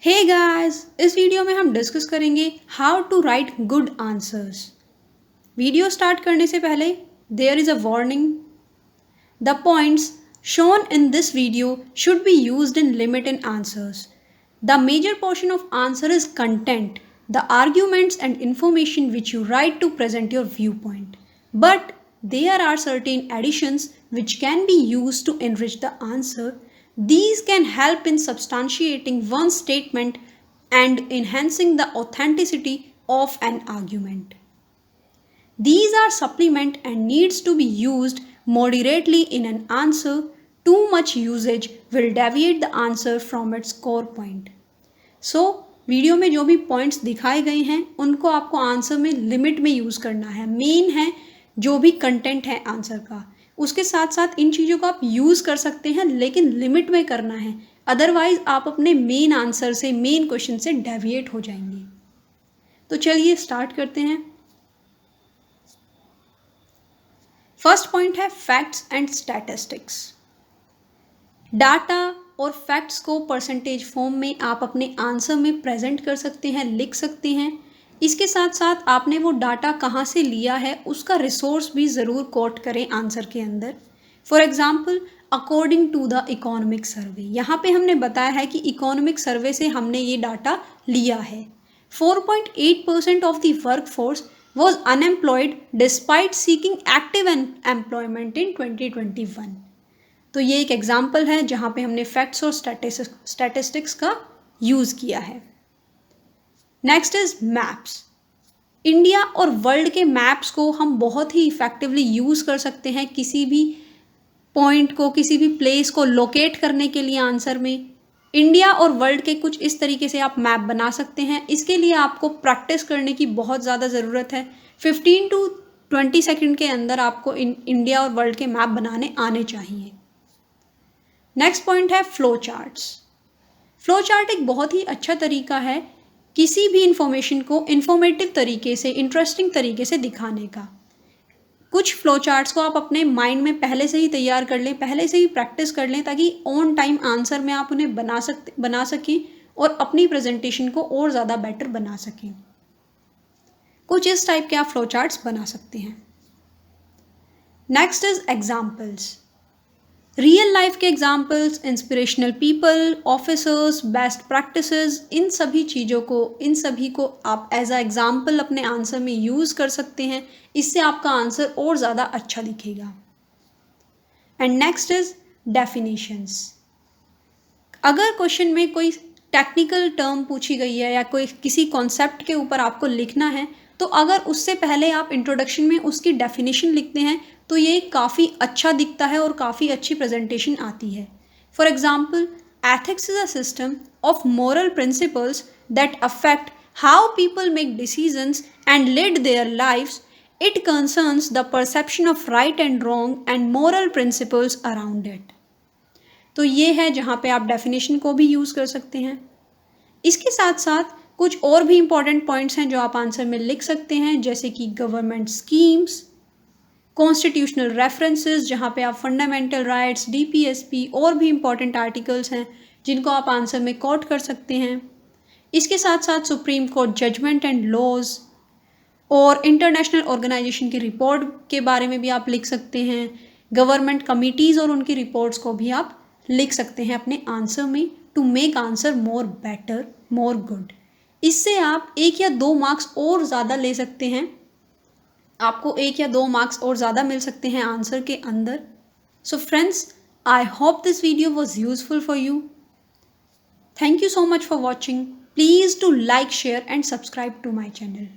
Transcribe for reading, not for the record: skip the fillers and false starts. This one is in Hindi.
हे गाइस, इस वीडियो में हम डिस्कस करेंगे how to write good answers. Video start करने से पहले there is a warning. The points shown in this video should be used in limit in answers. The major portion of answer is content, the arguments and information which you write to present your viewpoint. But there are certain additions which can be used to enrich the answer. These can help in substantiating one statement and enhancing the authenticity of an argument. These are supplement and needs to be used moderately in an answer. Too much usage will deviate the answer from its core point. So, video में जो भी पॉइंट्स दिखाए गए हैं उनको आपको आंसर में लिमिट में यूज़ करना है। मेन है जो भी कंटेंट है आंसर का, उसके साथ साथ इन चीज़ों को आप यूज़ कर सकते हैं लेकिन लिमिट में करना है, अदरवाइज आप अपने मेन आंसर से, मेन क्वेश्चन से डेविएट हो जाएंगे। तो चलिए स्टार्ट करते हैं। फर्स्ट पॉइंट है फैक्ट्स एंड स्टैटिस्टिक्स। डाटा और फैक्ट्स को परसेंटेज फॉर्म में आप अपने आंसर में प्रेजेंट कर सकते हैं, लिख सकते हैं। इसके साथ साथ आपने वो डाटा कहाँ से लिया है उसका रिसोर्स भी ज़रूर कोट करें आंसर के अंदर। For example, according to the economic survey, यहाँ पे हमने बताया है कि इकोनॉमिक सर्वे से हमने ये डाटा लिया है। 4.8% of the work force was unemployed despite seeking active employment in 2021। तो ये एक एग्जाम्पल है जहाँ पे हमने फैक्ट्स और स्टैटिस्टिक्स का यूज़ किया है। Next is maps. इंडिया और वर्ल्ड के मैप्स को हम बहुत ही इफ़ेक्टिवली यूज़ कर सकते हैं किसी भी पॉइंट को, किसी भी प्लेस को लोकेट करने के लिए आंसर में। इंडिया और वर्ल्ड के कुछ इस तरीके से आप मैप बना सकते हैं। इसके लिए आपको प्रैक्टिस करने की बहुत ज़्यादा ज़रूरत है। 15 to 20 सेकंड के अंदर आपको इंडिया और वर्ल्ड के मैप बनाने आने चाहिए। नेक्स्ट पॉइंट है फ्लो चार्ट्स। फ्लो चार्ट एक बहुत ही अच्छा तरीका है किसी भी इंफॉर्मेशन को इंफॉर्मेटिव तरीके से, इंटरेस्टिंग तरीके से दिखाने का। कुछ फ्लो चार्ट्स को आप अपने माइंड में पहले से ही तैयार कर लें, पहले से ही प्रैक्टिस कर लें, ताकि ऑन टाइम आंसर में आप उन्हें बना सकें और अपनी प्रेजेंटेशन को और ज़्यादा बेटर बना सकें। कुछ इस टाइप के आप फ्लो चार्ट्स बना सकते हैं। Next is examples. Real life के examples, inspirational people, officers, best practices, इन सभी को आप एज अ एग्जाम्पल अपने आंसर में यूज़ कर सकते हैं। इससे आपका आंसर और ज़्यादा अच्छा दिखेगा। And next is definitions. अगर क्वेश्चन में कोई टेक्निकल टर्म पूछी गई है या कोई किसी कॉन्सेप्ट के ऊपर आपको लिखना है, तो अगर उससे पहले आप इंट्रोडक्शन में उसकी डेफिनेशन लिखते हैं तो ये काफ़ी अच्छा दिखता है और काफ़ी अच्छी प्रेजेंटेशन आती है। For example, ethics is a system of moral principles that affect how people make decisions and lead their lives. It concerns the perception of right and wrong and moral principles around it. तो ये है जहाँ पे आप डेफिनेशन को भी यूज़ कर सकते हैं। इसके साथ साथ कुछ और भी इंपॉर्टेंट पॉइंट्स हैं जो आप आंसर में लिख सकते हैं, जैसे कि गवर्नमेंट स्कीम्स, कॉन्स्टिट्यूशनल रेफरेंसेस जहाँ पे आप फंडामेंटल राइट्स, डीपीएसपी और भी इंपॉर्टेंट आर्टिकल्स हैं जिनको आप आंसर में कोट कर सकते हैं। इसके साथ साथ supreme court judgment and laws और इंटरनेशनल ऑर्गेनाइजेशन की रिपोर्ट के बारे में भी आप लिख सकते हैं। गवर्नमेंट कमिटीज़ और उनकी रिपोर्ट्स को भी आप लिख सकते हैं अपने आंसर में, to make answer more better, more good. इससे आप 1 या 2 मार्क्स और ज़्यादा ले सकते हैं। आपको 1 या 2 मार्क्स और ज़्यादा मिल सकते हैं आंसर के अंदर। So friends, I hope this video was useful for you. Thank you so much for watching. Please do like, share and subscribe to my channel.